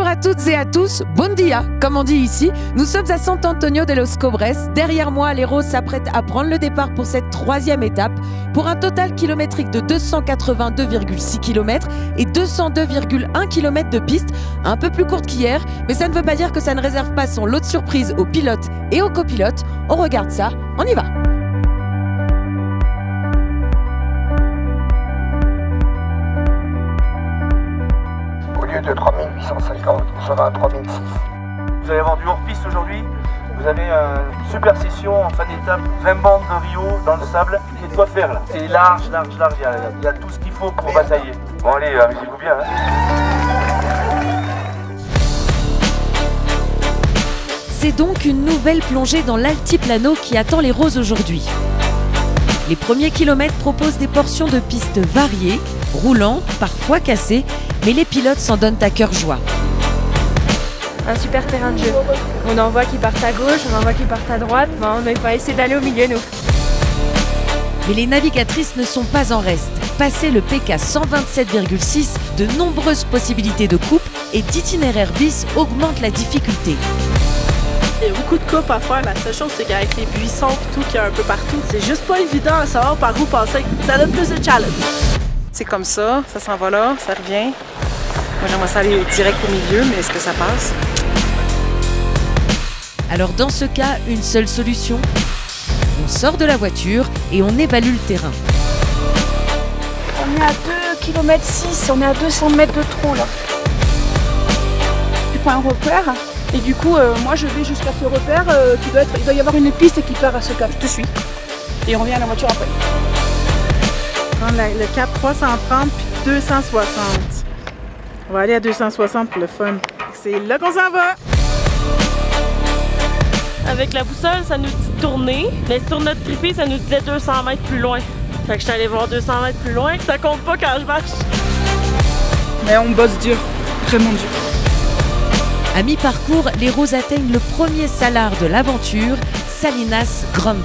à toutes et à tous, bon dia, comme on dit ici. Nous sommes à Sant Antonio de los Cobres. Derrière moi, les Roses s'apprêtent à prendre le départ pour cette troisième étape, pour un total kilométrique de 282,6 km et 202,1 km de piste, un peu plus courte qu'hier, mais ça ne veut pas dire que ça ne réserve pas son lot de surprises aux pilotes et aux copilotes. On regarde ça, on y va. De 3850, on sera à 3006. Vous allez avoir du hors-piste aujourd'hui. Vous avez une super session en fin d'étape, 20 bandes de Rio dans le sable. Il y a de quoi faire là. C'est large. Il y a tout ce qu'il faut pour batailler. Bon allez, amusez-vous bien. C'est donc une nouvelle plongée dans l'altiplano qui attend les Roses aujourd'hui. Les premiers kilomètres proposent des portions de pistes variées, roulantes, parfois cassées, mais les pilotes s'en donnent à cœur joie. Un super terrain de jeu. On en voit qui partent à gauche, on en voit qui partent à droite. On va essayer d'aller au milieu, nous. Mais les navigatrices ne sont pas en reste. Passé le PK 127,6, de nombreuses possibilités de coupe et d'itinéraires bis augmentent la difficulté. Il y a beaucoup de coupes à faire. La seule chose, c'est qu'avec les buissons et tout qu'il y a un peu partout, c'est juste pas évident à savoir par où passer. Ça donne plus de challenge. C'est comme ça s'en va là, ça revient. Moi, j'aimerais ça aller direct au milieu, mais est-ce que ça passe? Alors dans ce cas, une seule solution. On sort de la voiture et on évalue le terrain. On est à 2,6 km, on est à 200 mètres de trop là. Tu prends un repère et du coup, moi je vais jusqu'à ce repère il doit y avoir une piste qui part à ce cap. Je te suis. Et on revient à la voiture après. Le cap 330 puis 260. On va aller à 260 pour le fun. C'est là qu'on s'en va! Avec la boussole, ça nous dit de tourner, mais sur notre tripé, ça nous disait 200 mètres plus loin. Fait que je suis allée voir 200 mètres plus loin, ça compte pas quand je marche. Mais on bosse dur, vraiment dur. À mi-parcours, les Roses atteignent le premier salar de l'aventure, Salinas Grandes.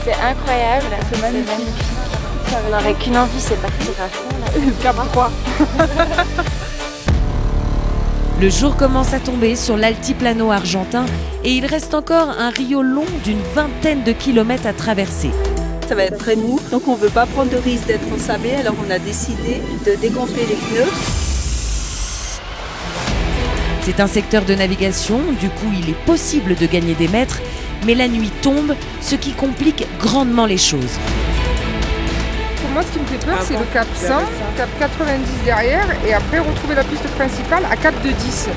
C'est incroyable, c'est magnifique. On n'aurait qu'une envie, c'est partir à fond. Cap 3. Le jour commence à tomber sur l'altiplano argentin et il reste encore un Rio long d'une vingtaine de kilomètres à traverser. Ça va être très mou, donc on ne veut pas prendre de risque d'être ensablé, alors on a décidé de dégonfler les pneus. C'est un secteur de navigation, du coup il est possible de gagner des mètres, mais la nuit tombe, ce qui complique grandement les choses. Pour moi, ce qui me fait peur, c'est le cap 100, cap 90 derrière, et après retrouver la piste principale à cap de 10.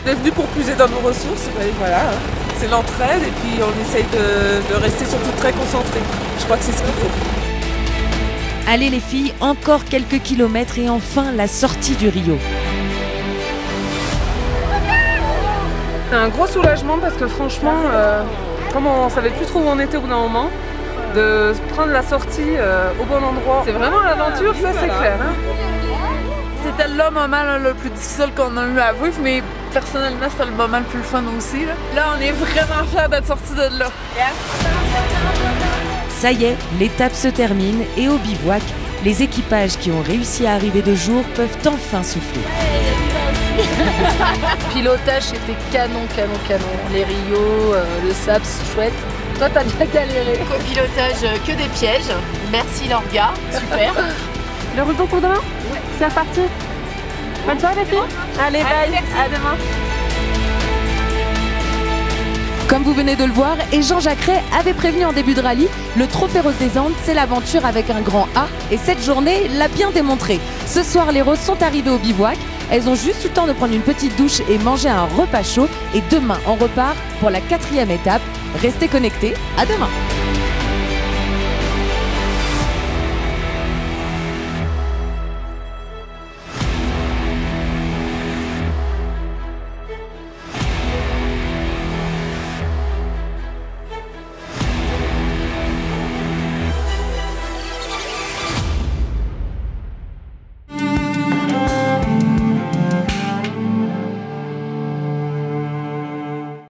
On est venu pour puiser dans nos ressources, et voilà, c'est l'entraide, et puis on essaye de rester surtout très concentrés. Je crois que c'est ce qu'il faut. Allez les filles, encore quelques kilomètres et enfin la sortie du Rio. C'est un gros soulagement parce que franchement, comme on savait plus trop où on était au bout d'un moment, de prendre la sortie au bon endroit, c'est vraiment l'aventure, ça c'est clair. Hein. C'était le moment le plus difficile qu'on a eu à vivre, mais personnellement c'était le moment le plus fun aussi. Là on est vraiment fiers d'être sortis de là. Ça y est, l'étape se termine et au bivouac, les équipages qui ont réussi à arriver de jour peuvent enfin souffler. Pilotage, c'était canon. Les Rio, le sable, c'est chouette. Toi, t'as bien galéré. Copilotage, que des pièges. Merci Lorga, super. Le retour pour demain? Oui. C'est reparti. Bonne soirée les filles. Allez, bye. À demain. Comme vous venez de le voir, et Jean-Jacques Ray avait prévenu en début de rallye, le Trophée Rose des Andes, c'est l'aventure avec un grand A, et cette journée l'a bien démontré. Ce soir, les Roses sont arrivées au bivouac, elles ont juste eu le temps de prendre une petite douche et manger un repas chaud, et demain, on repart pour la 4e étape. Restez connectés, à demain.